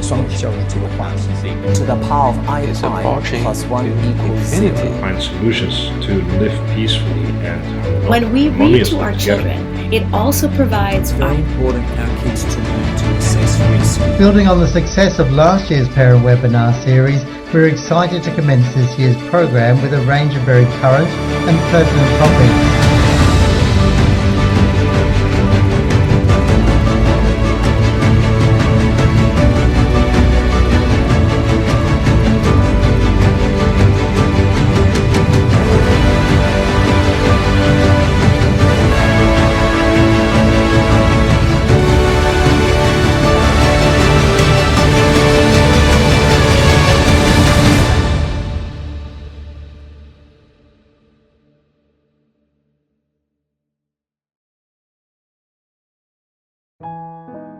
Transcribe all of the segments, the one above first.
双语教育这个话题。To the power of I plus 1 equals 0. Find solutions to live peacefully and when we read to our children, it also provides It's very important our kids to learn to assess risk. Building on the success of last year's parent webinar series, we're excited to commence this year's program with a range of very current and pertinent topics.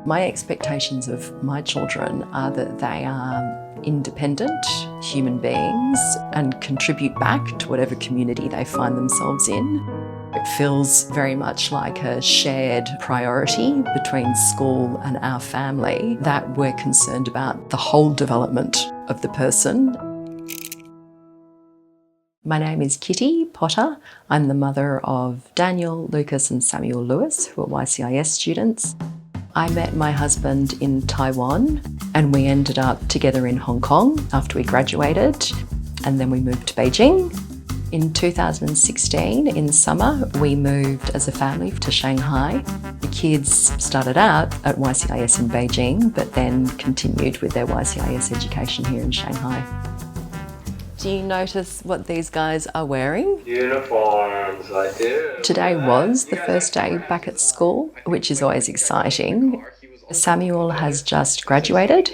My expectations of my children are that they are independent human beings and contribute back to whatever community they find themselves in. It feels very much like a shared priority between school and our family that we're concerned about the whole development of the person. My name is Kitty Potter. I'm the mother of Daniel, Lucas and Samuel Lewis, who are YCIS students. I met my husband in Taiwan and we ended up together in Hong Kong after we graduated, and then we moved to Beijing. In 2016, in summer, we moved as a family to Shanghai. The kids started out at YCIS in Beijing, but then continued with their YCIS education here in Shanghai. Do you notice what these guys are wearing? Uniforms, I do. Today was the first day back at school, which is always exciting. Samuel has just graduated.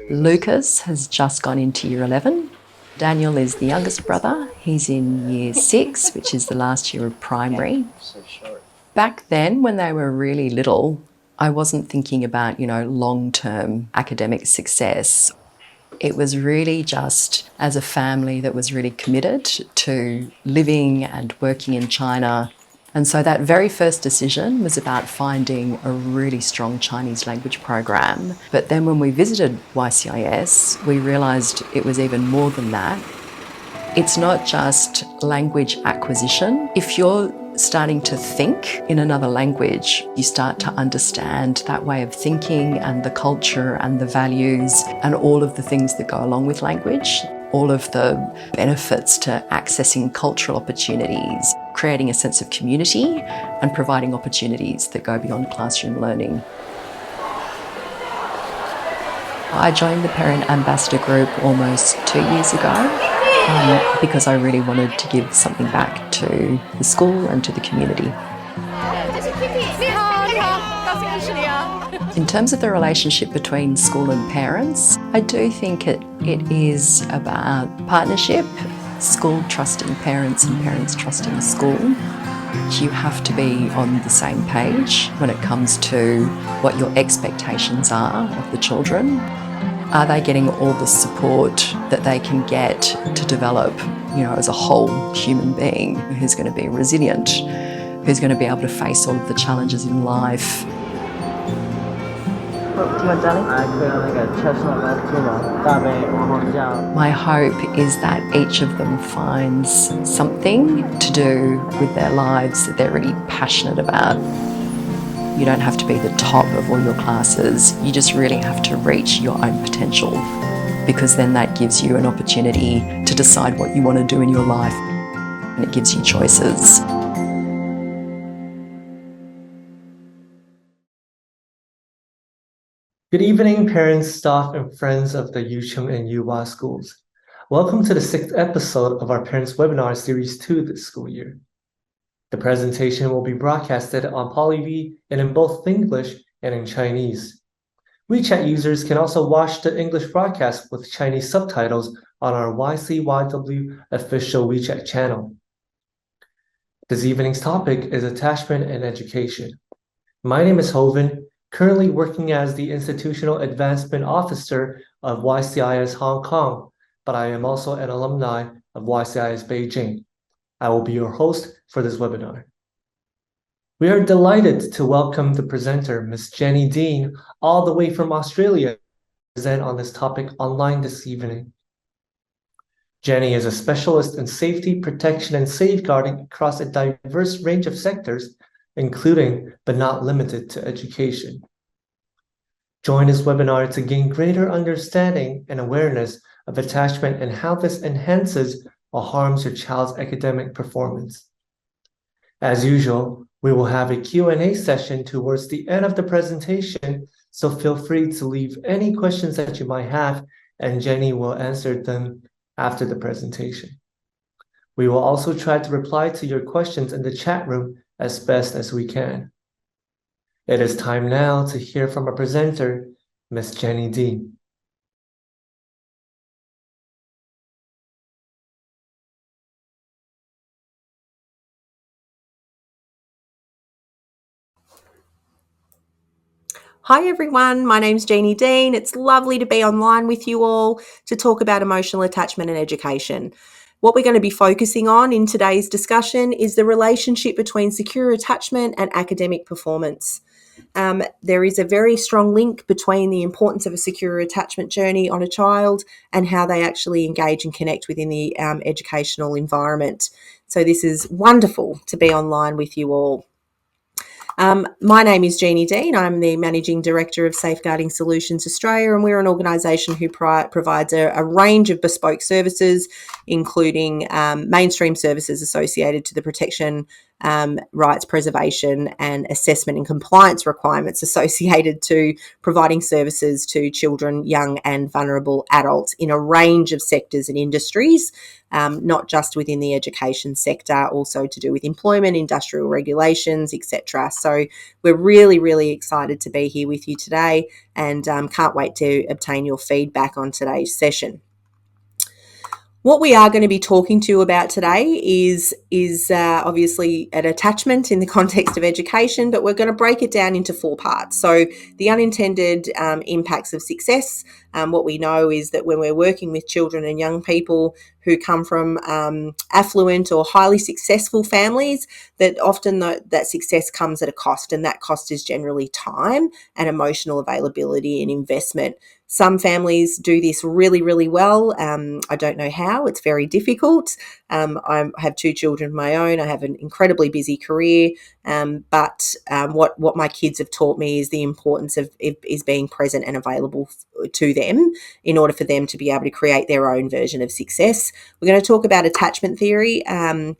Lucas has just gone into year 11. Daniel is the youngest brother. He's in year 6, which is the last year of primary. Back then, when they were really little, I wasn't thinking about, long-term academic success. It was really just as a family that was really committed to living and working in China. And so that very first decision was about finding a really strong Chinese language program. But then when we visited YCIS, we realised it was even more than that. It's not just language acquisition. If you're starting to think in another language, you start to understand that way of thinking and the culture and the values and all of the things that go along with language, all of the benefits to accessing cultural opportunities, creating a sense of community and providing opportunities that go beyond classroom learning. I joined the Parent Ambassador Group almost 2 years ago. Because I really wanted to give something back to the school and to the community. In terms of the relationship between school and parents, I do think it is about partnership, school trusting parents and parents trusting school. You have to be on the same page when it comes to what your expectations are of the children. Are they getting all the support that they can get to develop, as a whole human being who's going to be resilient, who's going to be able to face all of the challenges in life? Do you want darling? My hope is that each of them finds something to do with their lives that they're really passionate about. You don't have to be the top of all your classes. You just really have to reach your own potential, because then that gives you an opportunity to decide what you want to do in your life, and it gives you choices. Good evening, parents, staff, and friends of the UCHEM and UWA schools. Welcome to the 6th episode of our Parents Webinar Series 2 this school year. The presentation will be broadcasted on PolyV and in both English and in Chinese. WeChat users can also watch the English broadcast with Chinese subtitles on our YCYW official WeChat channel. This evening's topic is attachment and education. My name is Hovind, currently working as the Institutional Advancement Officer of YCIS Hong Kong, but I am also an alumni of YCIS Beijing. I will be your host for this webinar. We are delighted to welcome the presenter, Ms. Jenny Dean, all the way from Australia. present on this topic online this evening. Jenny is a specialist in safety, protection, and safeguarding across a diverse range of sectors, including but not limited to education. Join this webinar to gain greater understanding and awareness of attachment and how this enhances or harms your child's academic performance. As usual, we will have a Q&A session towards the end of the presentation, so feel free to leave any questions that you might have, and Jenny will answer them after the presentation. We will also try to reply to your questions in the chat room as best as we can. It is time now to hear from our presenter, Ms. Jenny D. Hi everyone, my name's Jeannie Dean. It's lovely to be online with you all to talk about emotional attachment and education. What we're going to be focusing on in today's discussion is the relationship between secure attachment and academic performance. There is a very strong link between the importance of a secure attachment journey on a child and how they actually engage and connect within the educational environment. So this is wonderful to be online with you all. My name is Jeannie Dean. I'm the Managing Director of Safeguarding Solutions Australia, and we're an organisation who provides a range of bespoke services, including mainstream services associated to the protection, rights preservation and assessment and compliance requirements associated to providing services to children, young and vulnerable adults in a range of sectors and industries, not just within the education sector, also to do with employment, industrial regulations, etc. So we're really, really excited to be here with you today, and can't wait to obtain your feedback on today's session. What we are going to be talking to you about today is obviously an attachment in the context of education, but we're going to break it down into 4 parts. So the unintended impacts of success. What we know is that when we're working with children and young people who come from affluent or highly successful families, that often that success comes at a cost, and that cost is generally time and emotional availability and investment. Some families do this really, really well. I don't know how. It's very difficult. I have 2 children of my own. I have an incredibly busy career, but what my kids have taught me is the importance of is being present and available to them in order for them to be able to create their own version of success. We're going to talk about attachment theory and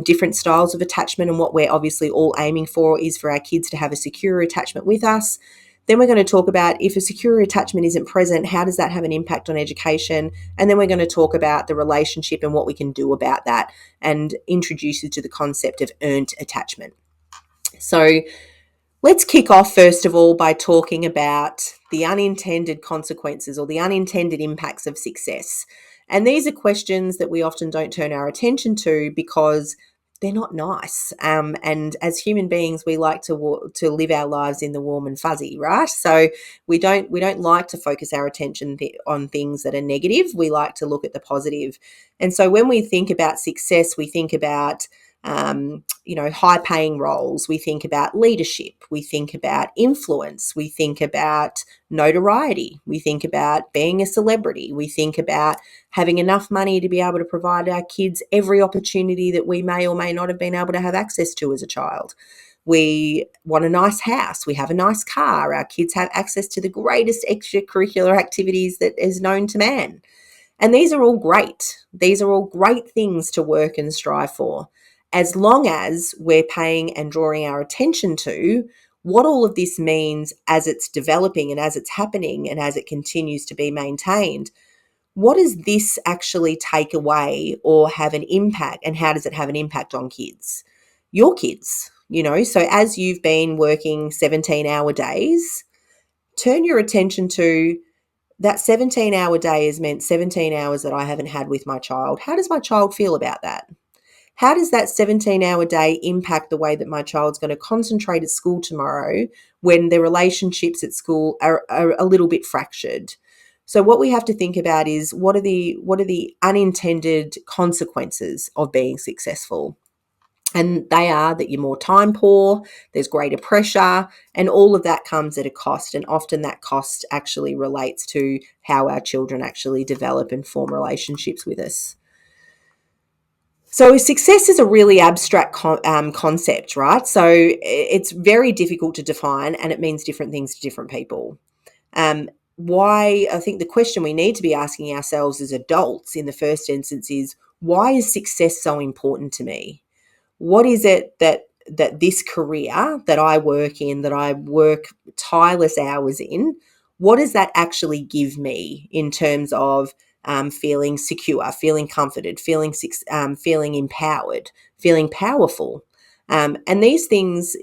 different styles of attachment, and what we're obviously all aiming for is for our kids to have a secure attachment with us. Then we're going to talk about if a secure attachment isn't present, how does that have an impact on education? And then we're going to talk about the relationship and what we can do about that, and introduce you to the concept of earned attachment. So let's kick off first of all by talking about the unintended consequences or the unintended impacts of success. And these are questions that we often don't turn our attention to because they're not nice. And as human beings, we like to live our lives in the warm and fuzzy, right? So we don't like to focus our attention on things that are negative. We like to look at the positive. And so when we think about success, we think about high-paying roles. We think about leadership. We think about influence. We think about notoriety. We think about being a celebrity. We think about having enough money to be able to provide our kids every opportunity that we may or may not have been able to have access to as a child. We want a nice house. We have a nice car. Our kids have access to the greatest extracurricular activities that is known to man. And these are all great. These are all great things to work and strive for, as long as we're paying and drawing our attention to what all of this means as it's developing and as it's happening and as it continues to be maintained. What does this actually take away or have an impact, and how does it have an impact on kids? Your kids, so as you've been working 17-hour days, turn your attention to that 17-hour day has meant 17 hours that I haven't had with my child. How does my child feel about that? How does that 17-hour day impact the way that my child's going to concentrate at school tomorrow when the relationships at school are a little bit fractured? So what we have to think about is what are the unintended consequences of being successful? And they are that you're more time poor, there's greater pressure, and all of that comes at a cost. And often that cost actually relates to how our children actually develop and form relationships with us. So success is a really abstract concept, right? So it's very difficult to define, and it means different things to different people. Why I think the question we need to be asking ourselves as adults in the first instance is, why is success so important to me? What is it that this career that I work in, that I work tireless hours in, what does that actually give me in terms of feeling secure, feeling comforted, feeling empowered, feeling powerful? And these things,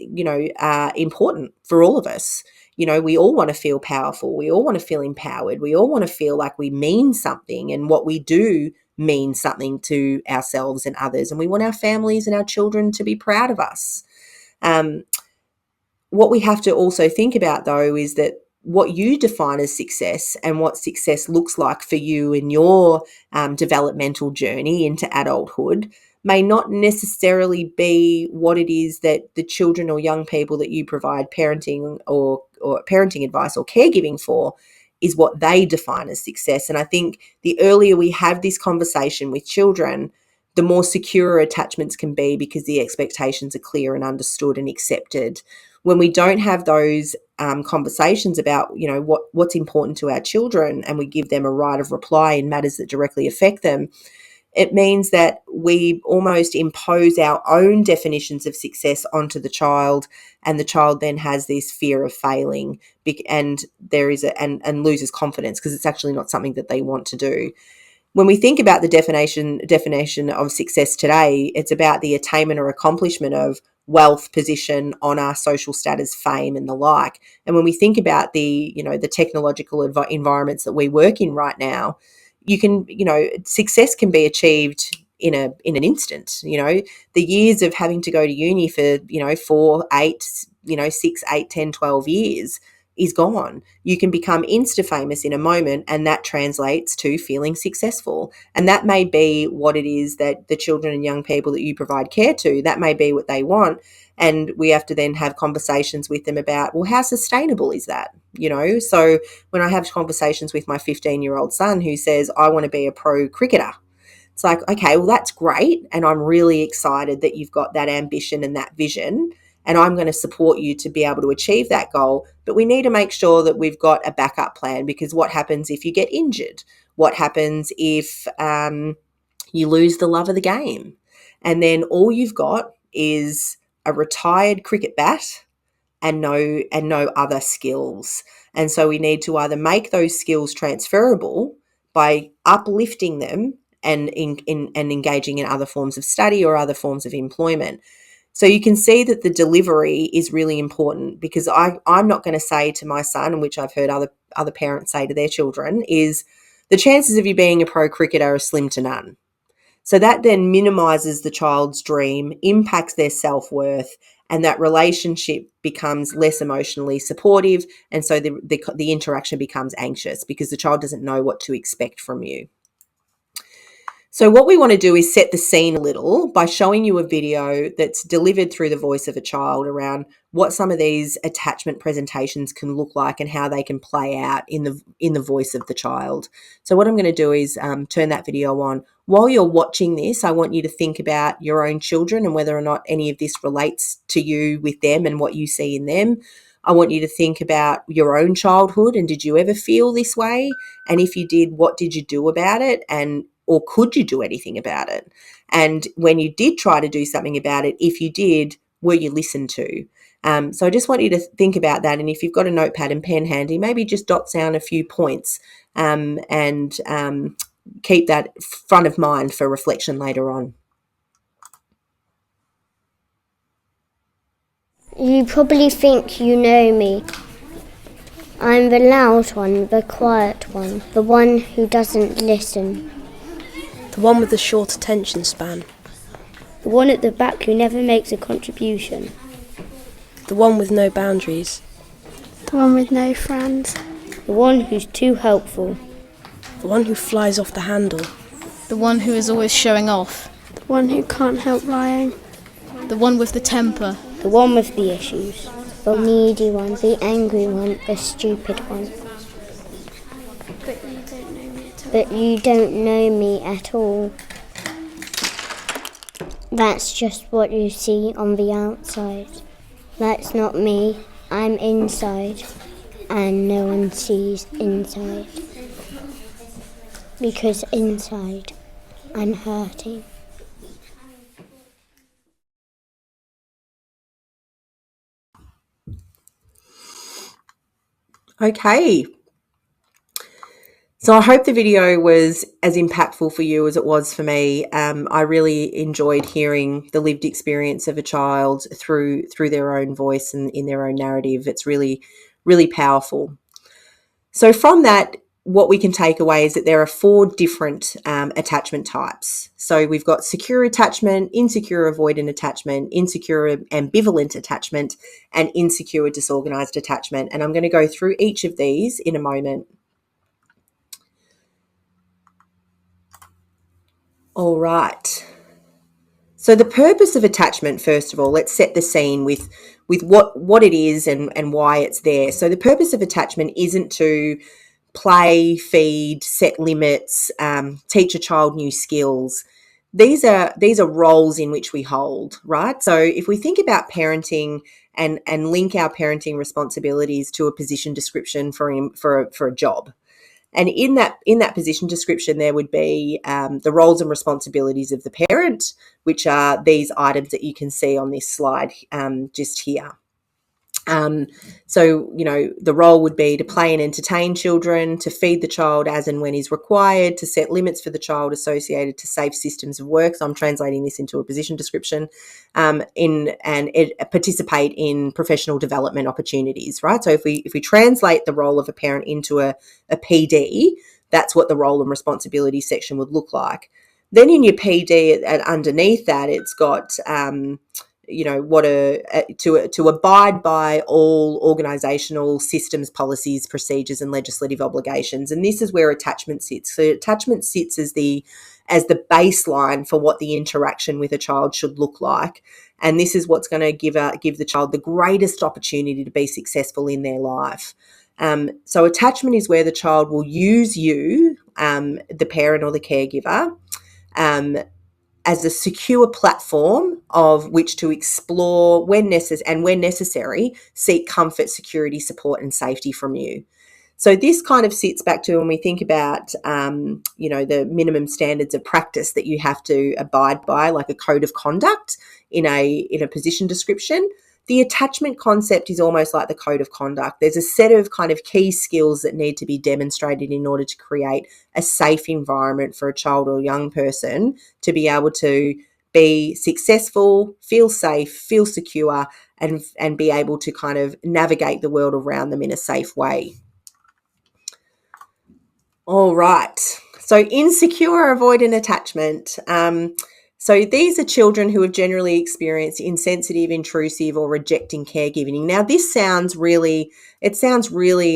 are important for all of us. We all want to feel powerful. We all want to feel empowered. We all want to feel like we mean something, and what we do means something to ourselves and others. And we want our families and our children to be proud of us. What we have to also think about, though, is that what you define as success and what success looks like for you in your developmental journey into adulthood may not necessarily be what it is that the children or young people that you provide parenting or parenting advice or caregiving for is what they define as success. And I think the earlier we have this conversation with children, the more secure attachments can be, because the expectations are clear and understood and accepted. When we don't have those conversations about, what's important to our children, and we give them a right of reply in matters that directly affect them, it means that we almost impose our own definitions of success onto the child, and the child then has this fear of failing, and and loses confidence because it's actually not something that they want to do. When we think about the definition of success today, it's about the attainment or accomplishment of wealth, position, honor, social status, fame, and the like. And when we think about the technological environments that we work in right now, success can be achieved in an instant. The years of having to go to uni for 4, 8, 6, 8, 10, 12 years is gone. You can become insta famous in a moment, and that translates to feeling successful. And that may be what it is that the children and young people that you provide care to, that may be what they want. And we have to then have conversations with them about, well, how sustainable is that? So when I have conversations with my 15-year-old son who says, I want to be a pro cricketer, it's like, okay, well, that's great. And I'm really excited that you've got that ambition and that vision, and I'm going to support you to be able to achieve that goal. But we need to make sure that we've got a backup plan, because what happens if you get injured? What happens if you lose the love of the game? And then all you've got is a retired cricket bat and no other skills. And so we need to either make those skills transferable by uplifting them and engaging in other forms of study or other forms of employment. So you can see that the delivery is really important, because I'm not going to say to my son, which I've heard other parents say to their children, is the chances of you being a pro cricketer are slim to none. So that then minimises the child's dream, impacts their self-worth, and that relationship becomes less emotionally supportive. And so the interaction becomes anxious, because the child doesn't know what to expect from you. So what we want to do is set the scene a little by showing you a video that's delivered through the voice of a child around what some of these attachment presentations can look like and how they can play out in the voice of the child. So what I'm going to do is turn that video on. While you're watching this, I want you to think about your own children and whether or not any of this relates to you with them and what you see in them. I want you to think about your own childhood, and did you ever feel this way? And if you did, what did you do about it? Or could you do anything about it? And when you did try to do something about it, if you did, were you listened to? So I just want you to think about that. And if you've got a notepad and pen handy, maybe just jot down a few points and keep that front of mind for reflection later on. You probably think you know me. I'm the loud one, the quiet one, the one who doesn't listen. The one with the short attention span. The one at the back who never makes a contribution. The one with no boundaries. The one with no friends. The one who's too helpful. The one who flies off the handle. The one who is always showing off. The one who can't help lying. The one with the temper. The one with the issues. The needy one, the angry one, the stupid one. But you don't know me at all. That's just what you see on the outside. That's not me. I'm inside. And no one sees inside. Because inside, I'm hurting. Okay. So I hope the video was as impactful for you as it was for me. I really enjoyed hearing the lived experience of a child through their own voice and in their own narrative. It's really, really powerful. So from that, what we can take away is that there are 4 different attachment types. So we've got secure attachment, insecure avoidant attachment, insecure ambivalent attachment, and insecure disorganized attachment. And I'm going to go through each of these in a moment. All right. So the purpose of attachment, first of all, let's set the scene with what it is and why it's there. So the purpose of attachment isn't to play, feed, set limits, teach a child new skills. These are roles in which we hold, right? So if we think about parenting and link our parenting responsibilities to a position description for a job. And in that position description, there would be the roles and responsibilities of the parent, which are these items that you can see on this slide just here. So, the role would be to play and entertain children, to feed the child as and when is required, to set limits for the child associated to safe systems of work. So I'm translating this into a position description, participate in professional development opportunities, right? So if we translate the role of a parent into a PD, that's what the role and responsibility section would look like. Then in your PD, underneath that, it's got to abide by all organisational systems, policies, procedures, and legislative obligations. And this is where attachment sits. So attachment sits as the baseline for what the interaction with a child should look like. And this is what's going to give the child the greatest opportunity to be successful in their life. So attachment is where the child will use you, the parent or the caregiver, as a secure platform of which to explore when necessary, seek comfort, security, support, and safety from you. So this kind of sits back to when we think about, the minimum standards of practice that you have to abide by, like a code of conduct in a position description. The attachment concept is almost like the code of conduct. There's a set of kind of key skills that need to be demonstrated in order to create a safe environment for a child or young person to be able to be successful, feel safe, feel secure, and be able to kind of navigate the world around them in a safe way. All right. So insecure avoidant attachment. So these are children who have generally experienced insensitive, intrusive, or rejecting caregiving. Now, this sounds really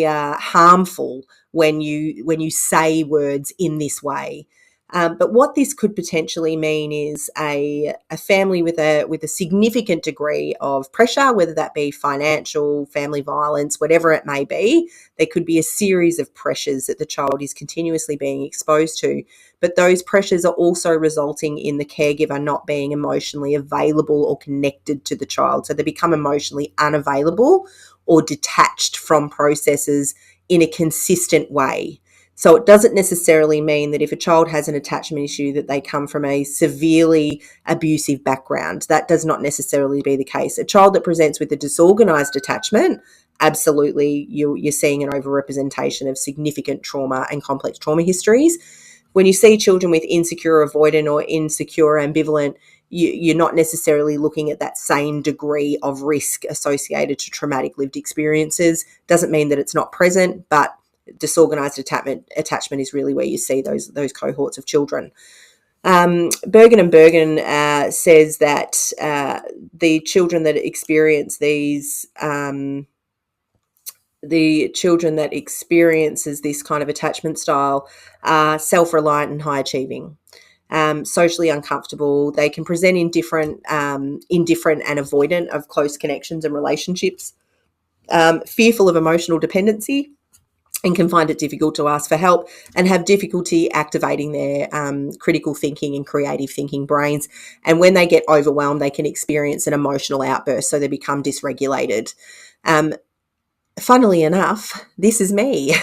harmful when you say words in this way. But what this could potentially mean is a family with a significant degree of pressure, whether that be financial, family violence, whatever it may be. There could be a series of pressures that the child is continuously being exposed to. But those pressures are also resulting in the caregiver not being emotionally available or connected to the child. So they become emotionally unavailable or detached from processes in a consistent way. So it doesn't necessarily mean that if a child has an attachment issue that they come from a severely abusive background. That does not necessarily be the case. A child that presents with a disorganized attachment, absolutely you're seeing an overrepresentation of significant trauma and complex trauma histories. When you see children with insecure avoidant or insecure ambivalent, you're not necessarily looking at that same degree of risk associated to traumatic lived experiences. Doesn't mean that it's not present, but disorganized attachment is really where you see those cohorts of children. Bergen and Bergen says that the children that experience experiences this kind of attachment style are self-reliant and high achieving. socially uncomfortable. They can present indifferent and avoidant of close connections and relationships, fearful of emotional dependency, and can find it difficult to ask for help, and have difficulty activating their critical thinking and creative thinking brains. And when they get overwhelmed, they can experience an emotional outburst, so they become dysregulated. Funnily enough, this is me.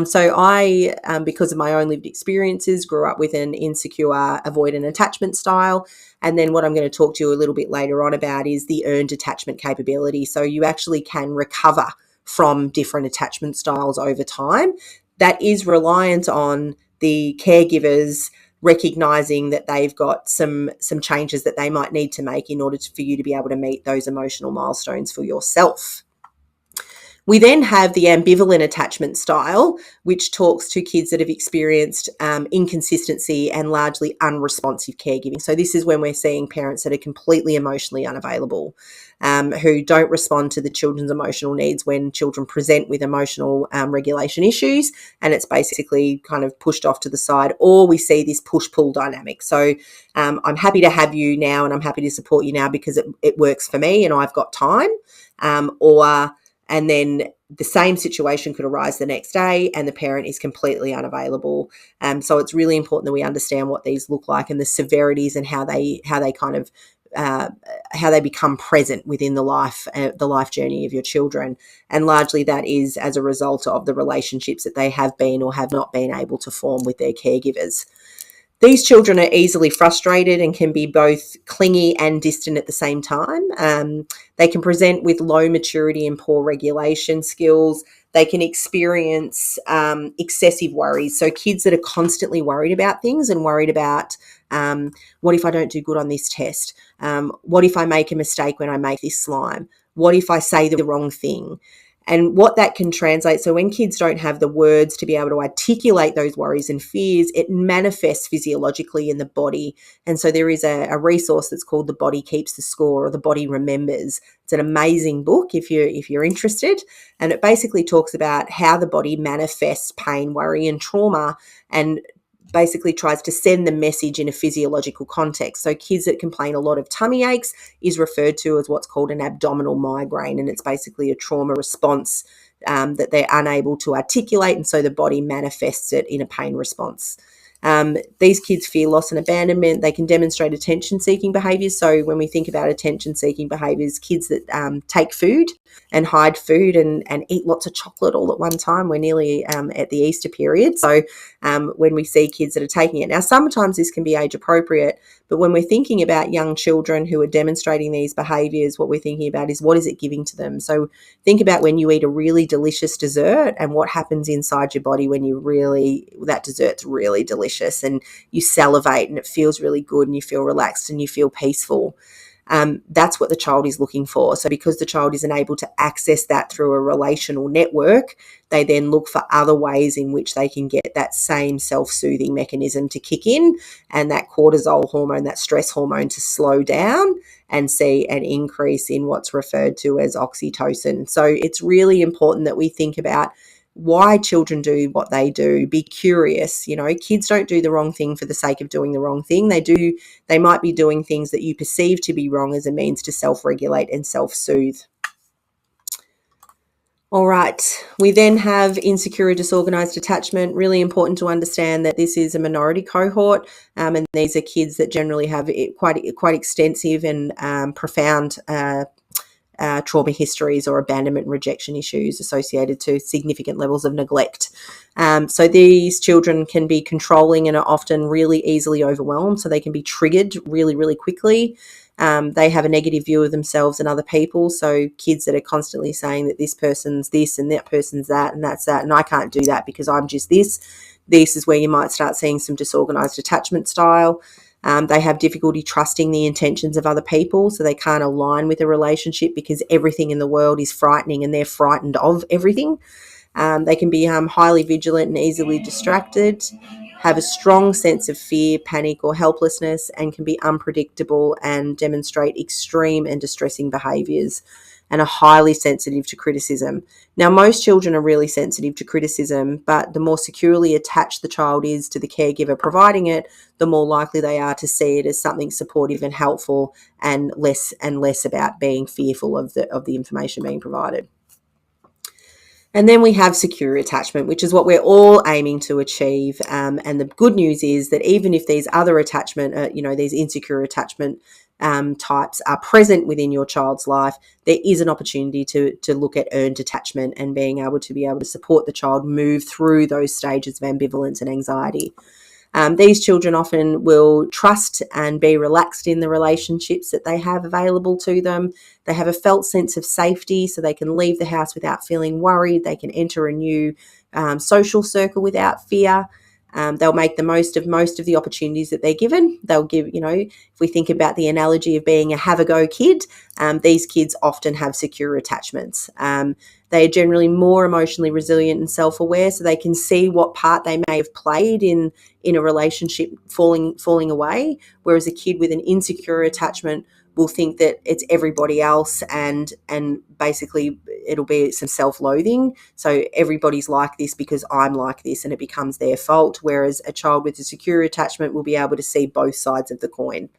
So I, because of my own lived experiences, grew up with an insecure, avoidant attachment style. And then what I'm going to talk to you a little bit later on about is the earned attachment capability. So you actually can recover from different attachment styles over time. That is reliant on the caregivers recognizing that they've got some changes that they might need to make in order for you to be able to meet those emotional milestones for yourself. We then have the ambivalent attachment style, which talks to kids that have experienced inconsistency and largely unresponsive caregiving. So this is when we're seeing parents that are completely emotionally unavailable, who don't respond to the children's emotional needs when children present with emotional regulation issues, and it's basically kind of pushed off to the side, or we see this push-pull dynamic. So I'm happy to have you now and I'm happy to support you now because it works for me and I've got time, and then the same situation could arise the next day and the parent is completely unavailable. So it's really important that we understand what these look like and the severities and how they kind of how they become present within the life journey of your children. And largely that is as a result of the relationships that they have been or have not been able to form with their caregivers. These children are easily frustrated and can be both clingy and distant at the same time. They can present with low maturity and poor regulation skills. They can experience excessive worries. So kids that are constantly worried about things and worried about what if I don't do good on this test? What if I make a mistake when I make this slime? What if I say the wrong thing? And what that can translate, so when kids don't have the words to be able to articulate those worries and fears, it manifests physiologically in the body. And so there is a resource that's called The Body Keeps the Score, or The Body Remembers. It's an amazing book if you're interested. And it basically talks about how the body manifests pain, worry, and trauma, and basically tries to send the message in a physiological context. So kids that complain a lot of tummy aches is referred to as what's called an abdominal migraine, and it's basically a trauma response that they're unable to articulate, and so the body manifests it in a pain response. These kids fear loss and abandonment. They can demonstrate attention-seeking behaviours. So when we think about attention-seeking behaviours, kids that take food and hide food and eat lots of chocolate all at one time. We're nearly at the Easter period. So when we see kids that are taking it. Now, sometimes this can be age appropriate, but when we're thinking about young children who are demonstrating these behaviours, what we're thinking about is what is it giving to them? So think about when you eat a really delicious dessert and what happens inside your body when that dessert's really delicious and you salivate and it feels really good and you feel relaxed and you feel peaceful. That's what the child is looking for. So because the child isn't able to access that through a relational network, they then look for other ways in which they can get that same self-soothing mechanism to kick in and that cortisol hormone, that stress hormone, to slow down and see an increase in what's referred to as oxytocin. So it's really important that we think about why children do what they do. Be curious. Kids don't do the wrong thing for the sake of doing the wrong thing. They might be doing things that you perceive to be wrong as a means to self-regulate and self-soothe. All right. We then have insecure or disorganized attachment. Really important to understand that this is a minority cohort, and these are kids that generally have quite extensive and profound trauma histories or abandonment and rejection issues associated to significant levels of neglect. So these children can be controlling and are often really easily overwhelmed, so they can be triggered really, really quickly. They have a negative view of themselves and other people. So kids that are constantly saying that this person's this and that person's that and that's that, and I can't do that because I'm just this. This is where you might start seeing some disorganized attachment style. They have difficulty trusting the intentions of other people, so they can't align with a relationship because everything in the world is frightening and they're frightened of everything. They can be highly vigilant and easily distracted, have a strong sense of fear, panic, or helplessness, and can be unpredictable and demonstrate extreme and distressing behaviours. and are highly sensitive to criticism. Now, most children are really sensitive to criticism, but the more securely attached the child is to the caregiver providing it, the more likely they are to see it as something supportive and helpful, and less about being fearful of the information being provided. And then we have secure attachment, which is what we're all aiming to achieve. And the good news is that even if these other attachment, these insecure attachment types are present within your child's life, there is an opportunity to look at earned attachment and being able to support the child move through those stages of ambivalence and anxiety. These children often will trust and be relaxed in the relationships that they have available to them. They have a felt sense of safety, so they can leave the house without feeling worried. They can enter a new social circle without fear. They'll make the most of the opportunities that they're given. They'll give, if we think about the analogy of being a have-a-go kid, these kids often have secure attachments. They are generally more emotionally resilient and self-aware, so they can see what part they may have played in a relationship falling away, whereas a kid with an insecure attachment will think that it's everybody else, and basically it'll be some self-loathing. So everybody's like this because I'm like this, and it becomes their fault, whereas a child with a secure attachment will be able to see both sides of the coin.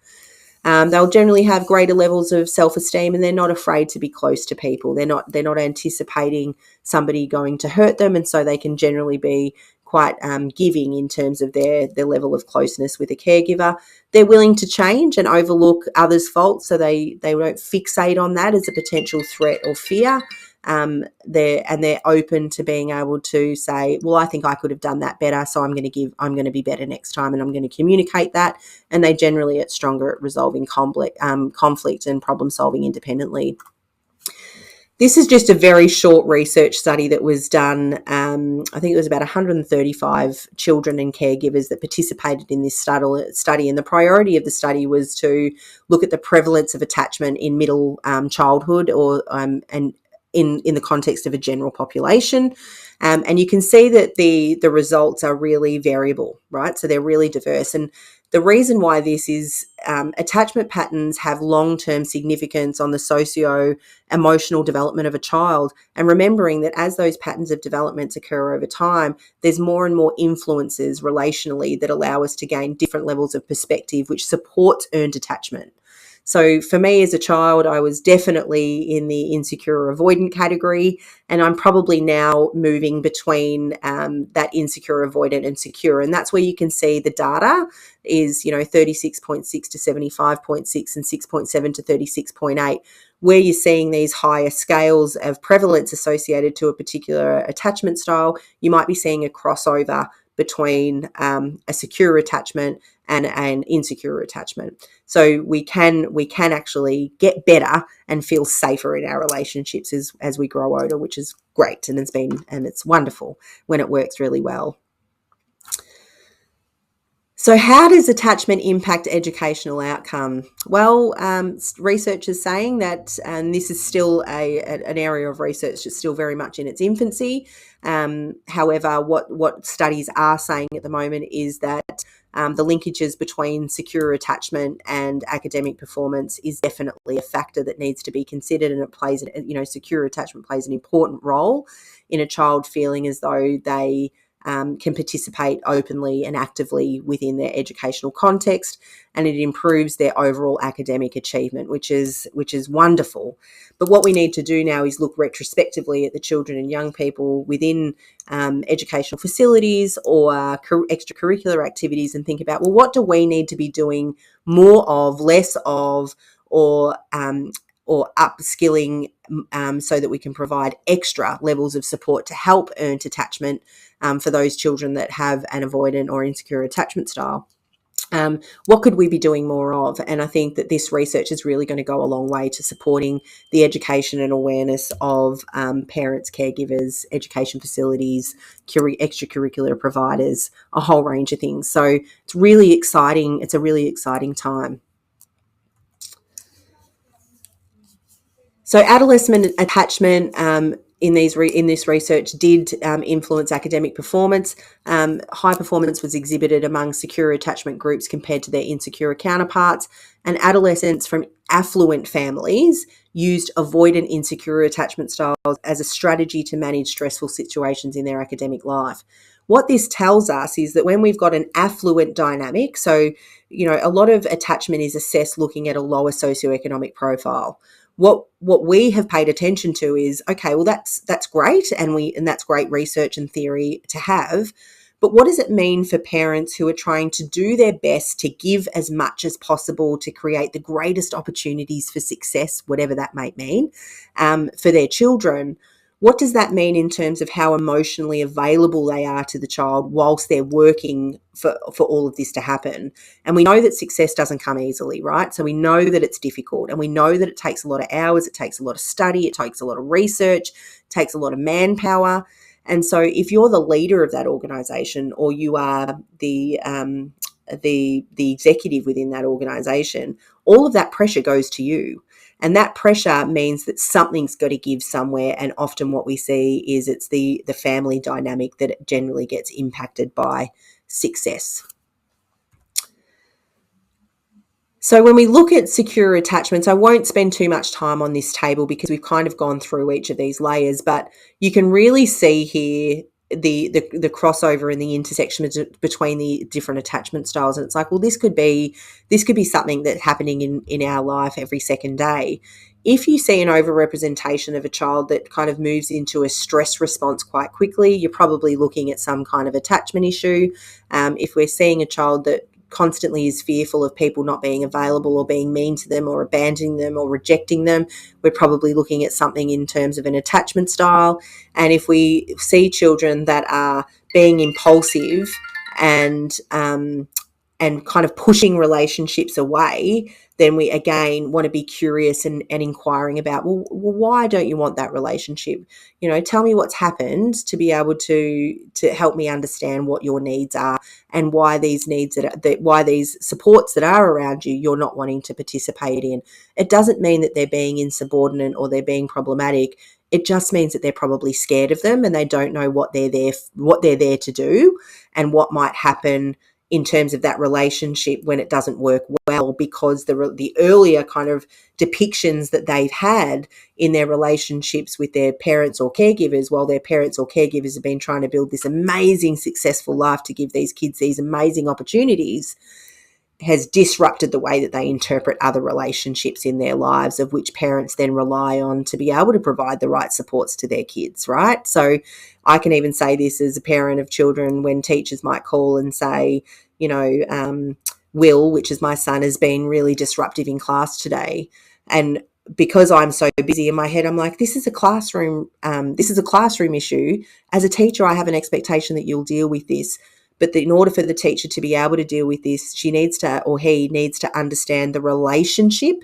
They'll generally have greater levels of self-esteem, and they're not afraid to be close to people. They're not anticipating somebody going to hurt them, and so they can generally be quite giving in terms of their level of closeness with a caregiver. They're willing to change and overlook others' faults, so they don't fixate on that as a potential threat or fear. They're open to being able to say, well, I think I could have done that better, so I'm going to be better next time, and I'm going to communicate that. And they generally are stronger at resolving conflict and problem solving independently. This is just a very short research study that was done. I think it was about 135 children and caregivers that participated in this study. And the priority of the study was to look at the prevalence of attachment in middle childhood, and in the context of a general population. And you can see that the results are really variable, right? So they're really diverse. And the reason why this is attachment patterns have long-term significance on the socio-emotional development of a child, and remembering that as those patterns of developments occur over time, there's more and more influences relationally that allow us to gain different levels of perspective, which supports earned attachment. So for me as a child, I was definitely in the insecure or avoidant category, and I'm probably now moving between that insecure, avoidant and secure. And that's where you can see the data is, 36.6 to 75.6 and 6.7 to 36.8, where you're seeing these higher scales of prevalence associated to a particular attachment style. You might be seeing a crossover between a secure attachment and an insecure attachment. So we can actually get better and feel safer in our relationships as we grow older, which is great, and it's wonderful when it works really well. So how does attachment impact educational outcome? Well, research is saying that, and this is still an area of research that's still very much in its infancy. However, what studies are saying at the moment is that the linkages between secure attachment and academic performance is definitely a factor that needs to be considered, and it plays, secure attachment plays an important role in a child feeling as though they can participate openly and actively within their educational context, and it improves their overall academic achievement, which is wonderful. But what we need to do now is look retrospectively at the children and young people within educational facilities or extracurricular activities and think about, well, what do we need to be doing more of, less of, or upskilling so that we can provide extra levels of support to help earned attachment for those children that have an avoidant or insecure attachment style. What could we be doing more of? And I think that this research is really going to go a long way to supporting the education and awareness of parents, caregivers, education facilities, extracurricular providers, a whole range of things. So it's really exciting. It's a really exciting time. So adolescent attachment in this research did influence academic performance. High performance was exhibited among secure attachment groups compared to their insecure counterparts, and adolescents from affluent families used avoidant insecure attachment styles as a strategy to manage stressful situations in their academic life. What this tells us is that when we've got an affluent dynamic, so, a lot of attachment is assessed looking at a lower socioeconomic profile. What we have paid attention to is, okay, well, that's great, and that's great research and theory to have. But what does it mean for parents who are trying to do their best to give as much as possible to create the greatest opportunities for success, whatever that might mean, for their children? What does that mean in terms of how emotionally available they are to the child whilst they're working for all of this to happen? And we know that success doesn't come easily, right? So we know that it's difficult, and we know that it takes a lot of hours, it takes a lot of study, it takes a lot of research, it takes a lot of manpower. And so if you're the leader of that organisation, or you are the executive within that organisation, all of that pressure goes to you. And that pressure means that something's got to give somewhere. And often what we see is it's the family dynamic that generally gets impacted by success. So when we look at secure attachments, I won't spend too much time on this table because we've kind of gone through each of these layers, but you can really see here the crossover and the intersection between the different attachment styles. And it's like, well, this could be something that's happening in our life every second day. If you see an overrepresentation of a child that kind of moves into a stress response quite quickly, you're probably looking at some kind of attachment issue. If we're seeing a child that constantly is fearful of people not being available or being mean to them or abandoning them or rejecting them, we're probably looking at something in terms of an attachment style. And if we see children that are being impulsive and kind of pushing relationships away, then we again want to be curious and inquiring about, well, why don't you want that relationship? Tell me what's happened to be able to help me understand what your needs are and why these needs why these supports that are around you, you're not wanting to participate in. It doesn't mean that they're being insubordinate or they're being problematic. It just means that they're probably scared of them and they don't know what they're there to do and what might happen in terms of that relationship when it doesn't work well, because the earlier kind of depictions that they've had in their relationships with their parents or caregivers, while their parents or caregivers have been trying to build this amazing successful life to give these kids these amazing opportunities, has disrupted the way that they interpret other relationships in their lives, of which parents then rely on to be able to provide the right supports to their kids, right? So I can even say this as a parent of children when teachers might call and say, Will, which is my son, has been really disruptive in class today. And because I'm so busy in my head, I'm like, this is a classroom issue. As a teacher, I have an expectation that you'll deal with this. But in order for the teacher to be able to deal with this, he needs to understand the relationship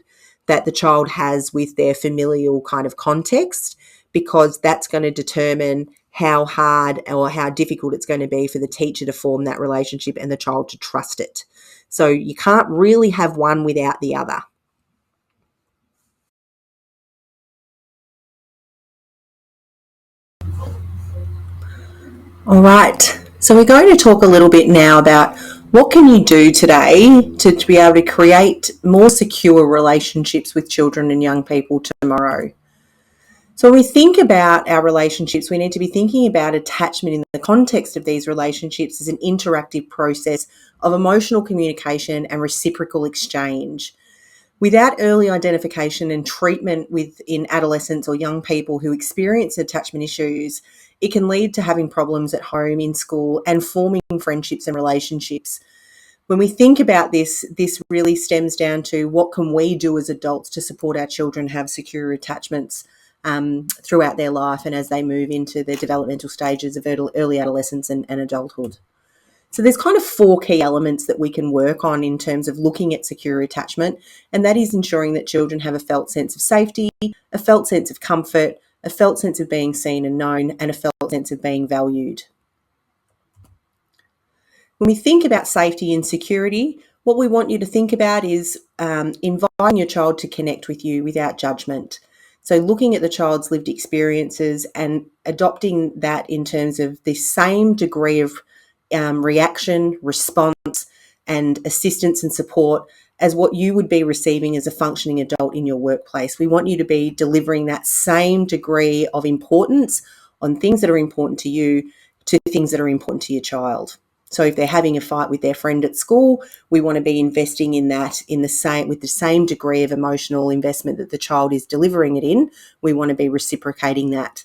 that the child has with their familial kind of context, because that's going to determine how hard or how difficult it's going to be for the teacher to form that relationship and the child to trust it. So you can't really have one without the other. All right. So we're going to talk a little bit now about what can you do today to be able to create more secure relationships with children and young people tomorrow. So when we think about our relationships, we need to be thinking about attachment in the context of these relationships as an interactive process of emotional communication and reciprocal exchange. Without early identification and treatment within adolescents or young people who experience attachment issues, it can lead to having problems at home, in school, and forming friendships and relationships. When we think about this really stems down to what can we do as adults to support our children have secure attachments throughout their life and as they move into the developmental stages of early adolescence and adulthood. So there's kind of 4 key elements that we can work on in terms of looking at secure attachment, and that is ensuring that children have a felt sense of safety, a felt sense of comfort, a felt sense of being seen and known, and a felt sense of being valued. When we think about safety and security, what we want you to think about is inviting your child to connect with you without judgment. So looking at the child's lived experiences and adopting that in terms of the same degree of reaction, response, and assistance and support as what you would be receiving as a functioning adult in your workplace. We want you to be delivering that same degree of importance on things that are important to you to things that are important to your child. So if they're having a fight with their friend at school, we want to be investing in that with the same degree of emotional investment that the child is delivering it in. We want to be reciprocating that.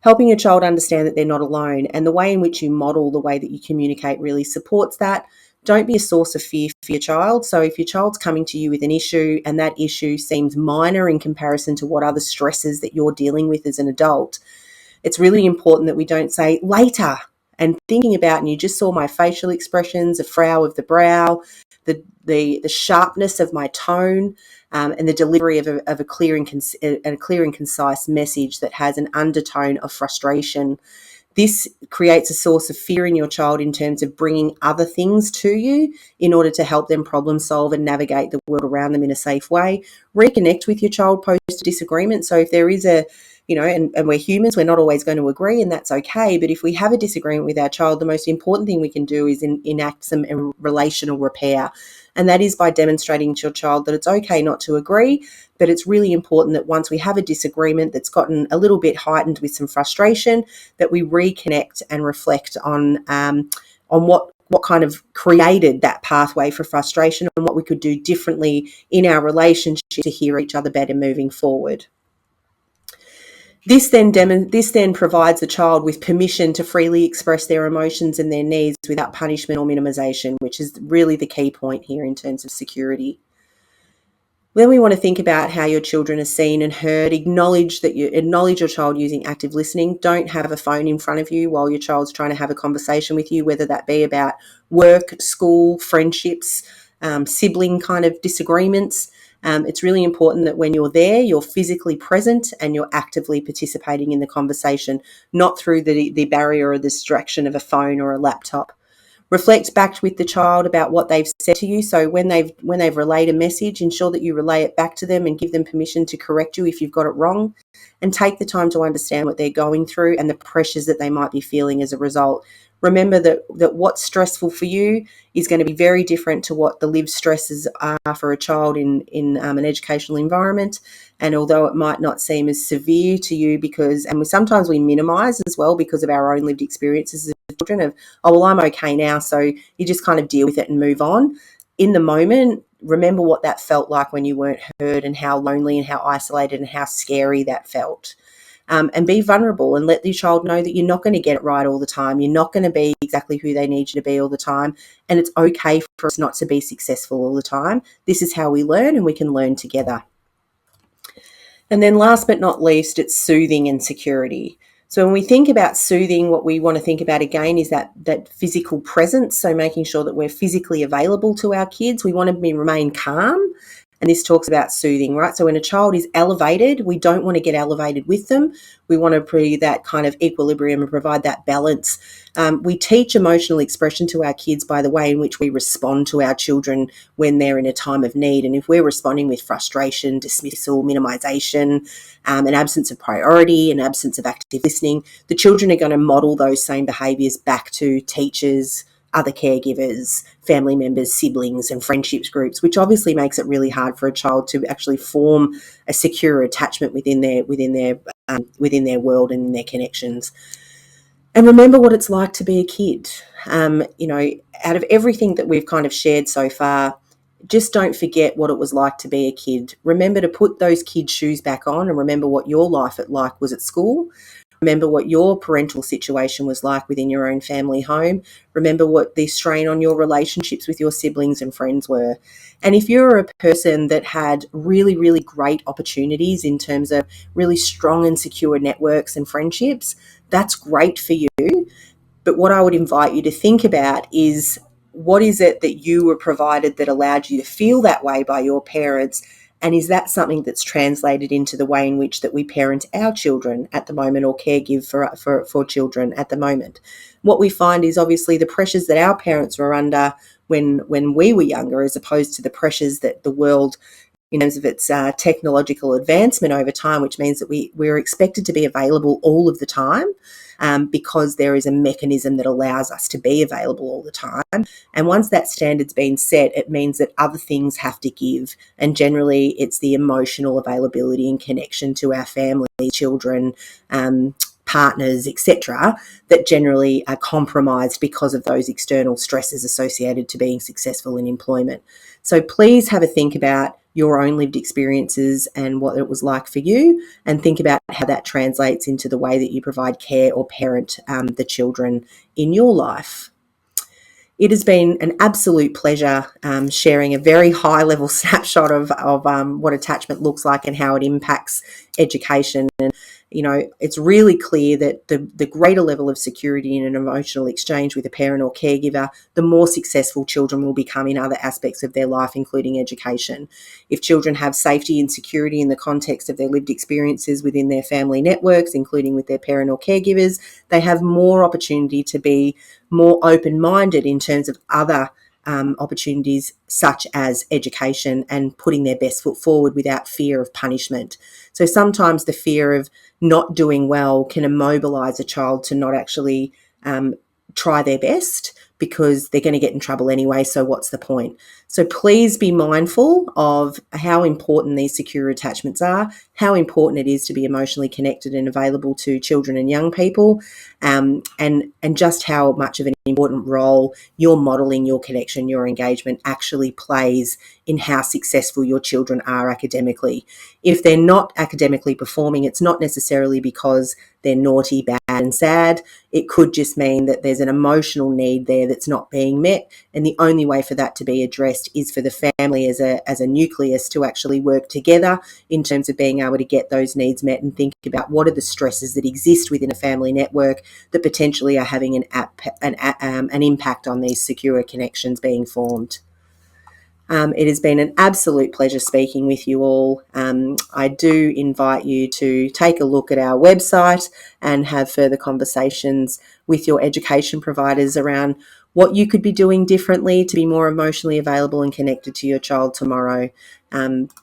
Helping your child understand that they're not alone, and the way in which you model the way that you communicate really supports that. Don't be a source of fear for your child. So if your child's coming to you with an issue and that issue seems minor in comparison to what other stresses that you're dealing with as an adult, it's really important that we don't say later and thinking about, and you just saw my facial expressions, a frown of the brow, the sharpness of my tone, and the delivery of a clear and concise message that has an undertone of frustration. This creates a source of fear in your child in terms of bringing other things to you in order to help them problem solve and navigate the world around them in a safe way. Reconnect with your child post a disagreement. So if there is and we're humans, we're not always going to agree, and that's okay. But if we have a disagreement with our child, the most important thing we can do is enact some relational repair. And that is by demonstrating to your child that it's okay not to agree, but it's really important that once we have a disagreement that's gotten a little bit heightened with some frustration, that we reconnect and reflect on what kind of created that pathway for frustration and what we could do differently in our relationship to hear each other better moving forward. This then provides the child with permission to freely express their emotions and their needs without punishment or minimization, which is really the key point here in terms of security. Then we want to think about how your children are seen and heard. Acknowledge your child using active listening. Don't have a phone in front of you while your child's trying to have a conversation with you, whether that be about work, school, friendships, sibling kind of disagreements. It's really important that when you're there, you're physically present and you're actively participating in the conversation, not through the barrier or the distraction of a phone or a laptop. Reflect back with the child about what they've said to you. So when they've relayed a message, ensure that you relay it back to them and give them permission to correct you if you've got it wrong, and take the time to understand what they're going through and the pressures that they might be feeling as a result. Remember that what's stressful for you is going to be very different to what the lived stresses are for a child in an educational environment. And although it might not seem as severe to you sometimes we minimise as well because of our own lived experiences as children of, oh, well, I'm okay now. So you just kind of deal with it and move on. In the moment, remember what that felt like when you weren't heard and how lonely and how isolated and how scary that felt. And be vulnerable and let the child know that you're not going to get it right all the time. You're not going to be exactly who they need you to be all the time. And it's okay for us not to be successful all the time. This is how we learn, and we can learn together. And then last but not least, it's soothing and security. So when we think about soothing, what we want to think about again is that physical presence. So making sure that we're physically available to our kids. We want to remain calm. And this talks about soothing, right? So when a child is elevated, we don't want to get elevated with them. We want to be that kind of equilibrium and provide that balance. We teach emotional expression to our kids by the way in which we respond to our children when they're in a time of need. And if we're responding with frustration, dismissal, minimization, an absence of priority, an absence of active listening, the children are going to model those same behaviours back to teachers, other caregivers, family members, siblings, and friendships groups, which obviously makes it really hard for a child to actually form a secure attachment within their world and in their connections. And remember what it's like to be a kid. Out of everything that we've kind of shared so far, just don't forget what it was like to be a kid. Remember to put those kids' shoes back on and remember what your life was at school. Remember what your parental situation was like within your own family home. Remember what the strain on your relationships with your siblings and friends were. And if you're a person that had really, really great opportunities in terms of really strong and secure networks and friendships, that's great for you. But what I would invite you to think about is, what is it that you were provided that allowed you to feel that way by your parents? And is that something that's translated into the way in which that we parent our children at the moment or caregive for children at the moment? What we find is obviously the pressures that our parents were under when we were younger, as opposed to the pressures that the world in terms of its technological advancement over time, which means that we're expected to be available all of the time, because there is a mechanism that allows us to be available all the time. And once that standard's been set, it means that other things have to give. And generally, it's the emotional availability and connection to our family, children, partners, etc., that generally are compromised because of those external stresses associated to being successful in employment. So please have a think about your own lived experiences and what it was like for you, and think about how that translates into the way that you provide care or parent the children in your life. It has been an absolute pleasure sharing a very high-level snapshot of what attachment looks like and how it impacts education. And it's really clear that the greater level of security in an emotional exchange with a parent or caregiver, the more successful children will become in other aspects of their life, including education. If children have safety and security in the context of their lived experiences within their family networks, including with their parent or caregivers, they have more opportunity to be more open-minded in terms of other opportunities such as education and putting their best foot forward without fear of punishment. So sometimes the fear of not doing well can immobilise a child to not actually try their best, because they're going to get in trouble anyway, so what's the point? So please be mindful of how important these secure attachments are, how important it is to be emotionally connected and available to children and young people, and just how much of an important role your modelling, your connection, your engagement actually plays in how successful your children are academically. If they're not academically performing, it's not necessarily because they're naughty, bad and sad. It could just mean that there's an emotional need there that's not being met, and the only way for that to be addressed is for the family as a nucleus to actually work together in terms of being able to get those needs met and think about what are the stresses that exist within a family network that potentially are having an impact on these secure connections being formed. It has been an absolute pleasure speaking with you all. I do invite you to take a look at our website and have further conversations with your education providers around what you could be doing differently to be more emotionally available and connected to your child tomorrow.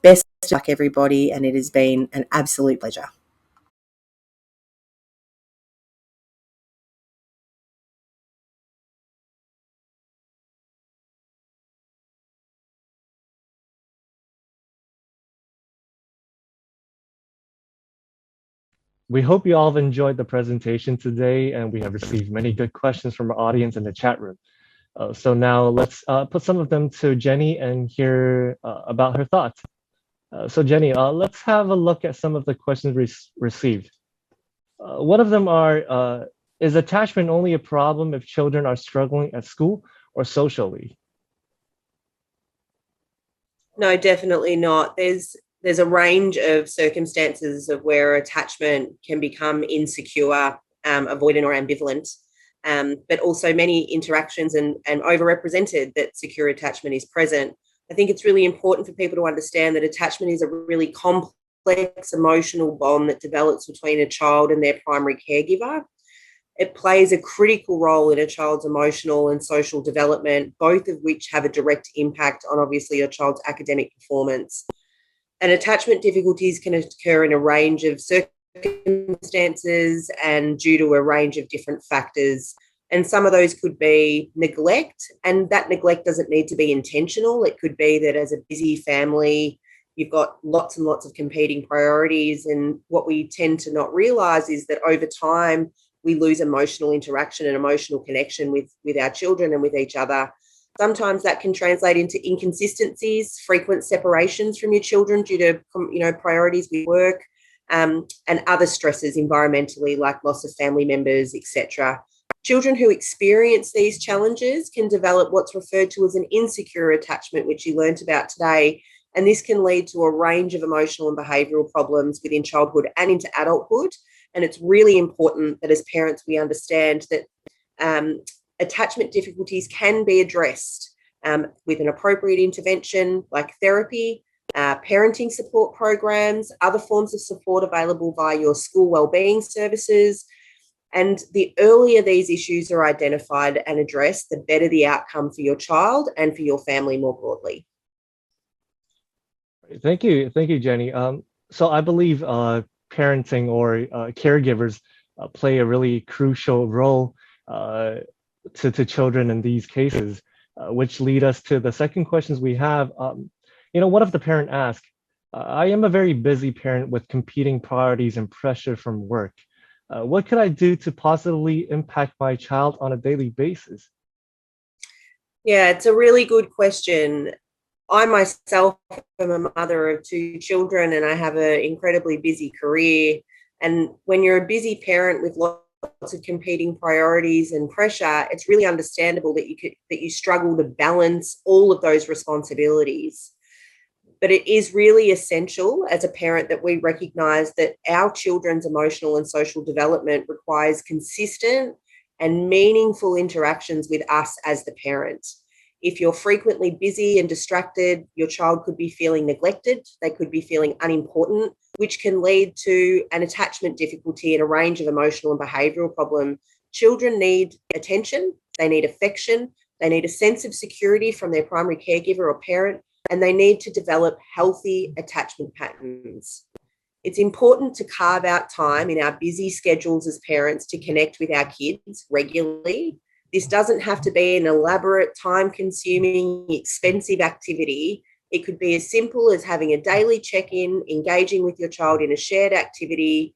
Best of luck, everybody, and it has been an absolute pleasure. We hope you all have enjoyed the presentation today, and we have received many good questions from our audience in the chat room. So now let's put some of them to Jenny and hear about her thoughts. So Jenny, let's have a look at some of the questions received. One of them are, is attachment only a problem if children are struggling at school or socially? No, definitely not. There's a range of circumstances of where attachment can become insecure, avoidant or ambivalent, but also many interactions and overrepresented that secure attachment is present. I think it's really important for people to understand that attachment is a really complex emotional bond that develops between a child and their primary caregiver. It plays a critical role in a child's emotional and social development, both of which have a direct impact on obviously your child's academic performance. And attachment difficulties can occur in a range of circumstances and due to a range of different factors. And some of those could be neglect, and that neglect doesn't need to be intentional. It could be that as a busy family, you've got lots and lots of competing priorities. And what we tend to not realise is that over time, we lose emotional interaction and emotional connection with our children and with each other. Sometimes that can translate into inconsistencies, frequent separations from your children due to priorities with work, and other stresses environmentally like loss of family members, etc. Children who experience these challenges can develop what's referred to as an insecure attachment, which you learnt about today, and this can lead to a range of emotional and behavioural problems within childhood and into adulthood. And it's really important that as parents we understand that attachment difficulties can be addressed with an appropriate intervention like therapy, parenting support programs, other forms of support available via your school wellbeing services. And the earlier these issues are identified and addressed, the better the outcome for your child and for your family more broadly. Thank you, Jenny. So I believe parenting or caregivers play a really crucial role to children in these cases, which lead us to the second questions we have. What if the parent asks, I am a very busy parent with competing priorities and pressure from work. What could I do to positively impact my child on a daily basis? Yeah, it's a really good question. I myself am a mother of two children and I have an incredibly busy career. And when you're a busy parent with lots of competing priorities and pressure, it's really understandable that you struggle to balance all of those responsibilities. But it is really essential as a parent that we recognise that our children's emotional and social development requires consistent and meaningful interactions with us as the parent. If you're frequently busy and distracted, your child could be feeling neglected, they could be feeling unimportant, which can lead to an attachment difficulty and a range of emotional and behavioural problems. Children need attention, they need affection, they need a sense of security from their primary caregiver or parent, and they need to develop healthy attachment patterns. It's important to carve out time in our busy schedules as parents to connect with our kids regularly. This doesn't have to be an elaborate, time-consuming, expensive activity. It could be as simple as having a daily check-in, engaging with your child in a shared activity,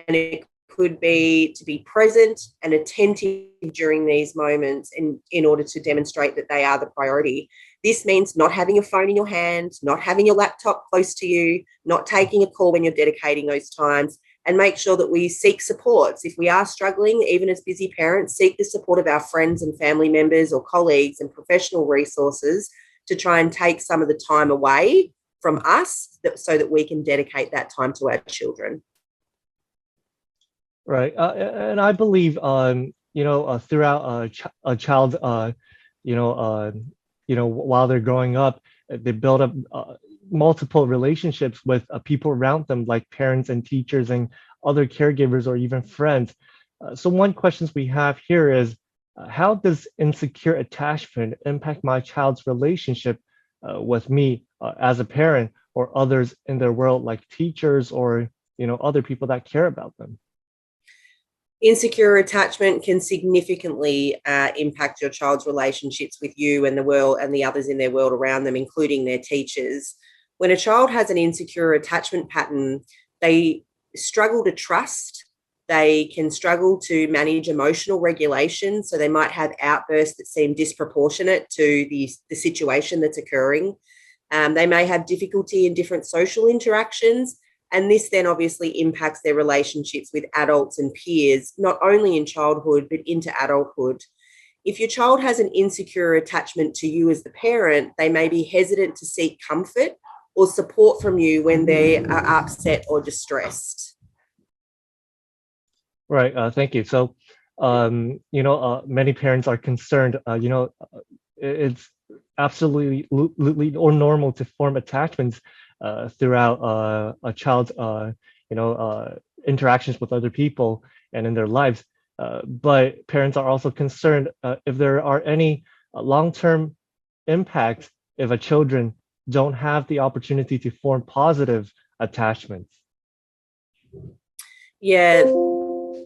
and it could be to be present and attentive during these moments in order to demonstrate that they are the priority. This means not having a phone in your hand, not having your laptop close to you, not taking a call when you're dedicating those times, and make sure that we seek supports. If we are struggling, even as busy parents, seek the support of our friends and family members or colleagues and professional resources to try and take some of the time away from us so that we can dedicate that time to our children. Right. And I believe, throughout a child, while they're growing up, they build up multiple relationships with people around them, like parents and teachers and other caregivers or even friends. So one questions we have here is, how does insecure attachment impact my child's relationship with me as a parent or others in their world, like teachers or other people that care about them? Insecure attachment can significantly impact your child's relationships with you and the world and the others in their world around them, including their teachers. When a child has an insecure attachment pattern, they struggle to trust. They can struggle to manage emotional regulation. So they might have outbursts that seem disproportionate to the situation that's occurring. They may have difficulty in different social interactions. And this then obviously impacts their relationships with adults and peers, not only in childhood, but into adulthood. If your child has an insecure attachment to you as the parent, they may be hesitant to seek comfort or support from you when they are upset or distressed. Right. Thank you. So, many parents are concerned, it's absolutely or normal to form attachments throughout a child's interactions with other people and in their lives, but parents are also concerned if there are any long-term impacts if a children don't have the opportunity to form positive attachments. Yeah,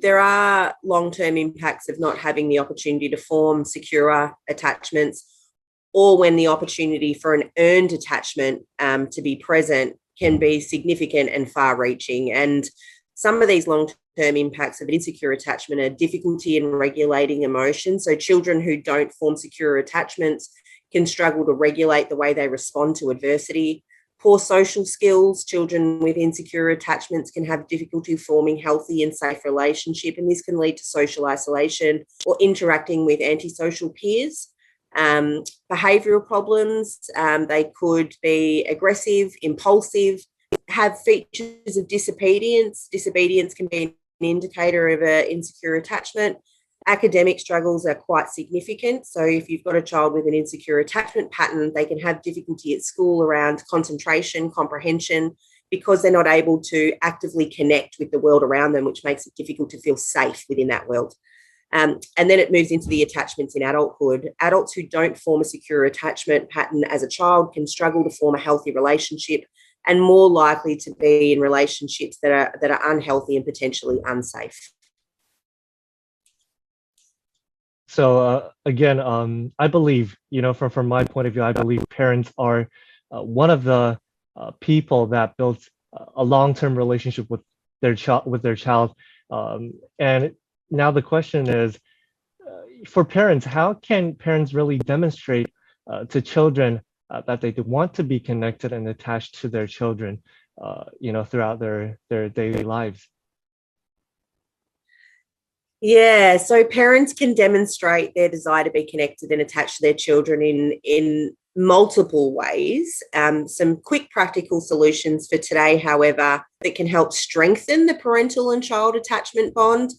there are long-term impacts of not having the opportunity to form secure attachments, or when the opportunity for an earned attachment to be present can be significant and far-reaching. And some of these long-term impacts of insecure attachment are difficulty in regulating emotions. So children who don't form secure attachments can struggle to regulate the way they respond to adversity. Poor social skills, children with insecure attachments can have difficulty forming healthy and safe relationships, and this can lead to social isolation or interacting with antisocial peers. Behavioural problems, they could be aggressive, impulsive, have features of disobedience. Disobedience can be an indicator of an insecure attachment. Academic struggles are quite significant. So if you've got a child with an insecure attachment pattern, they can have difficulty at school around concentration, comprehension, because they're not able to actively connect with the world around them, which makes it difficult to feel safe within that world. And then it moves into the attachments in adulthood. Adults who don't form a secure attachment pattern as a child can struggle to form a healthy relationship. and more likely to be in relationships that are unhealthy and potentially unsafe. So again, I believe, from my point of view, I believe parents are one of the people that builds a long-term relationship with their child. And now the question is, for parents, how can parents really demonstrate to children that they want to be connected and attached to their children, throughout their daily lives? Yeah, so parents can demonstrate their desire to be connected and attached to their children in multiple ways. Some quick practical solutions for today, however, that can help strengthen the parental and child attachment bond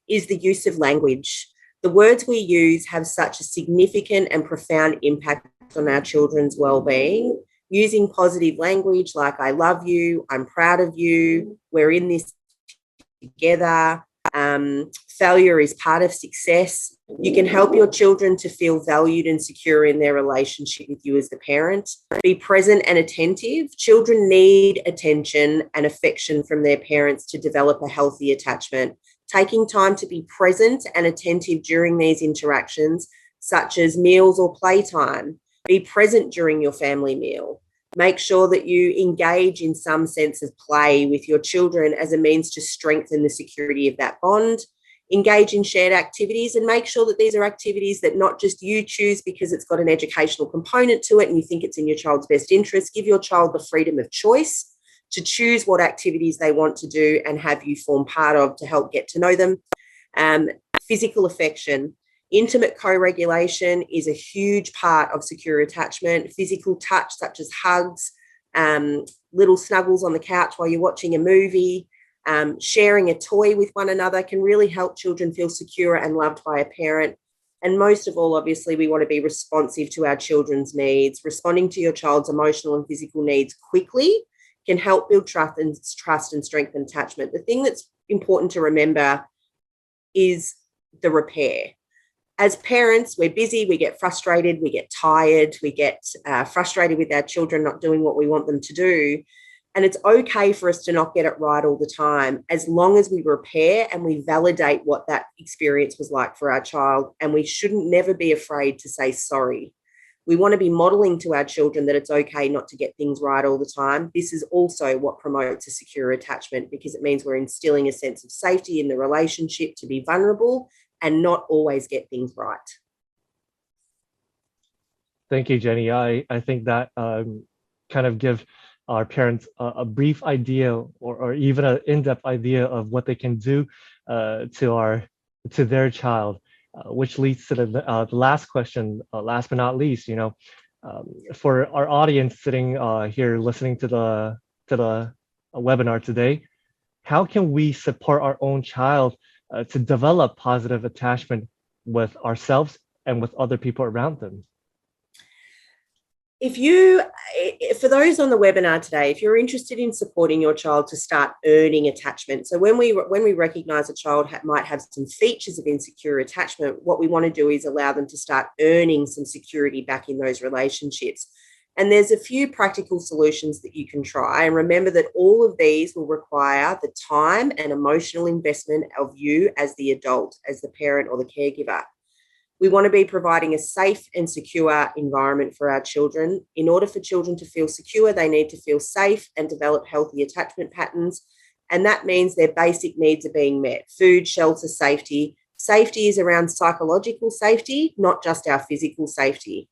is the use of language. The words we use have such a significant and profound impact on our children's well-being. Using positive language like I love you, I'm proud of you, we're in this together, failure is part of success. You can help your children to feel valued and secure in their relationship with you as the parent. Be present and attentive. Children need attention and affection from their parents to develop a healthy attachment. Taking time to be present and attentive during these interactions, such as meals or playtime. Be present during your family meal. Make sure that you engage in some sense of play with your children as a means to strengthen the security of that bond. Engage in shared activities and make sure that these are activities that not just you choose because it's got an educational component to it and you think it's in your child's best interest. Give your child the freedom of choice to choose what activities they want to do and have you form part of to help get to know them. Physical affection. Intimate co-regulation is a huge part of secure attachment. Physical touch, such as hugs, little snuggles on the couch while you're watching a movie, sharing a toy with one another can really help children feel secure and loved by a parent. And most of all, obviously, we want to be responsive to our children's needs. Responding to your child's emotional and physical needs quickly can help build trust and strengthen attachment. The thing that's important to remember is the repair. As parents, we're busy, we get frustrated, we get tired, we get frustrated with our children not doing what we want them to do. And it's okay for us to not get it right all the time, as long as we repair and we validate what that experience was like for our child. And we shouldn't never be afraid to say sorry. We want to be modeling to our children that it's okay not to get things right all the time. This is also what promotes a secure attachment, because it means we're instilling a sense of safety in the relationship to be vulnerable and not always get things right. Thank you, Jenny. I think that kind of give our parents a brief idea or even an in-depth idea of what they can do to their child, which leads to the last question, last but not least, for our audience sitting here listening to the webinar today, how can we support our own child to develop positive attachment with ourselves and with other people around them? For those on the webinar today, if you're interested in supporting your child to start earning attachment, so when we recognize a child might have some features of insecure attachment, what we want to do is allow them to start earning some security back in those relationships. And there's a few practical solutions that you can try. And remember that all of these will require the time and emotional investment of you as the adult, as the parent or the caregiver. We want to be providing a safe and secure environment for our children. In order for children to feel secure, they need to feel safe and develop healthy attachment patterns. And that means their basic needs are being met: food, shelter, safety. Safety is around psychological safety, not just our physical safety.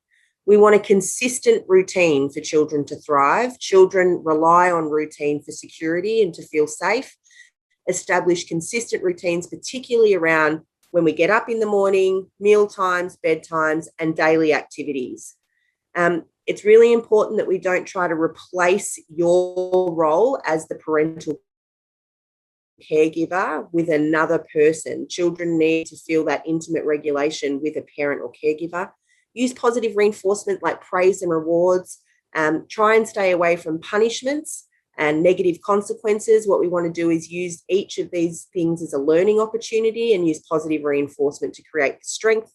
We want a consistent routine for children to thrive. Children rely on routine for security and to feel safe. Establish consistent routines, particularly around when we get up in the morning, meal times, bedtimes, and daily activities. It's really important that we don't try to replace your role as the parental caregiver with another person. Children need to feel that intimate regulation with a parent or caregiver. Use positive reinforcement like praise and rewards. Try and stay away from punishments and negative consequences. What we want to do is use each of these things as a learning opportunity and use positive reinforcement to create strength.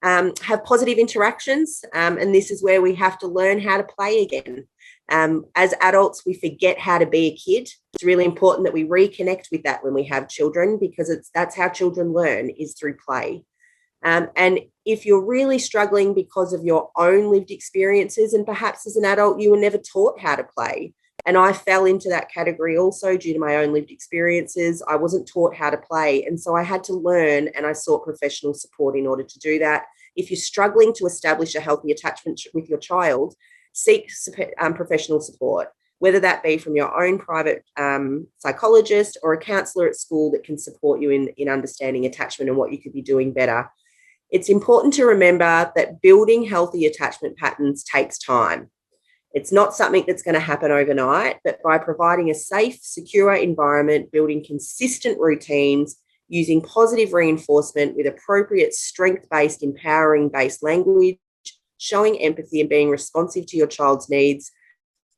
Have positive interactions, and this is where we have to learn how to play again. As adults, we forget how to be a kid. It's really important that we reconnect with that when we have children, because that's how children learn, is through play. And if you're really struggling because of your own lived experiences, and perhaps as an adult you were never taught how to play, and I fell into that category also due to my own lived experiences, I wasn't taught how to play, and so I had to learn, and I sought professional support in order to do that. If you're struggling to establish a healthy attachment with your child, seek professional support, whether that be from your own private psychologist or a counsellor at school that can support you in understanding attachment and what you could be doing better. It's important to remember that building healthy attachment patterns takes time. It's not something that's going to happen overnight, but by providing a safe, secure environment, building consistent routines, using positive reinforcement with appropriate strength-based, empowering-based language, showing empathy and being responsive to your child's needs,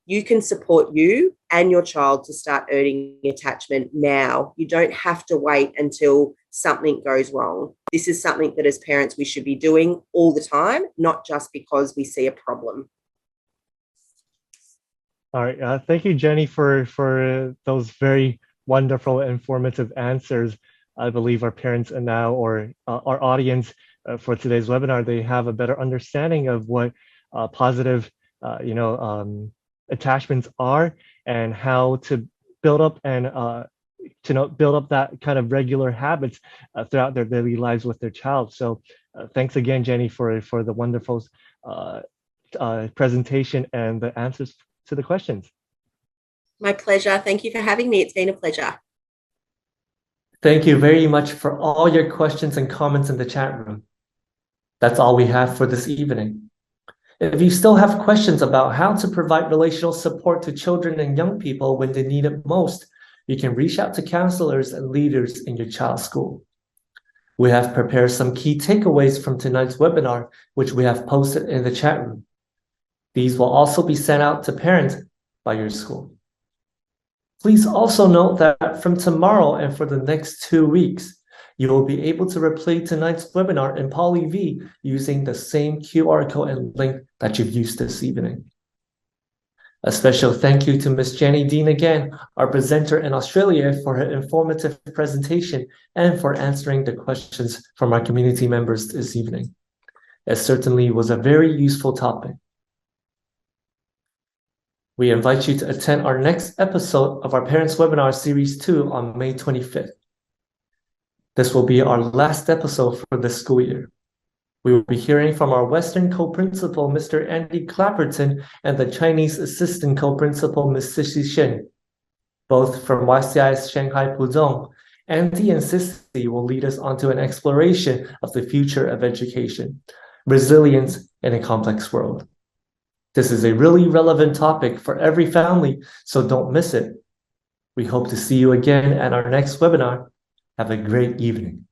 you can support you and your child to start earning attachment now. You don't have to wait until something goes wrong. This is something that as parents we should be doing all the time, not just because we see a problem. All right. Thank you, Jenny, for those very wonderful, informative answers. I believe our parents and now, or our audience for today's webinar, they have a better understanding of what positive, attachments are, and how to build up and build up that kind of regular habits throughout their daily lives with their child. So thanks again, Jenny, for the wonderful presentation and the answers to the questions. My pleasure. Thank you for having me. It's been a pleasure. Thank you very much for all your questions and comments in the chat room. That's all we have for this evening. If you still have questions about how to provide relational support to children and young people when they need it most, you can reach out to counselors and leaders in your child's school. We have prepared some key takeaways from tonight's webinar, which we have posted in the chat room. These will also be sent out to parents by your school. Please also note that from tomorrow and for the next 2 weeks, you will be able to replay tonight's webinar in PolyV using the same QR code and link that you've used this evening. A special thank you to Ms. Jenny Dean again, our presenter in Australia, for her informative presentation and for answering the questions from our community members this evening. It certainly was a very useful topic. We invite you to attend our next episode of our Parents Webinar Series 2 on May 25th. This will be our last episode for this school year. We will be hearing from our Western co-principal, Mr. Andy Clapperton, and the Chinese assistant co-principal, Ms. Sissy Shen. Both from YCI's Shanghai Pudong, Andy and Sissy will lead us onto an exploration of the future of education, resilience in a complex world. This is a really relevant topic for every family, so don't miss it. We hope to see you again at our next webinar. Have a great evening.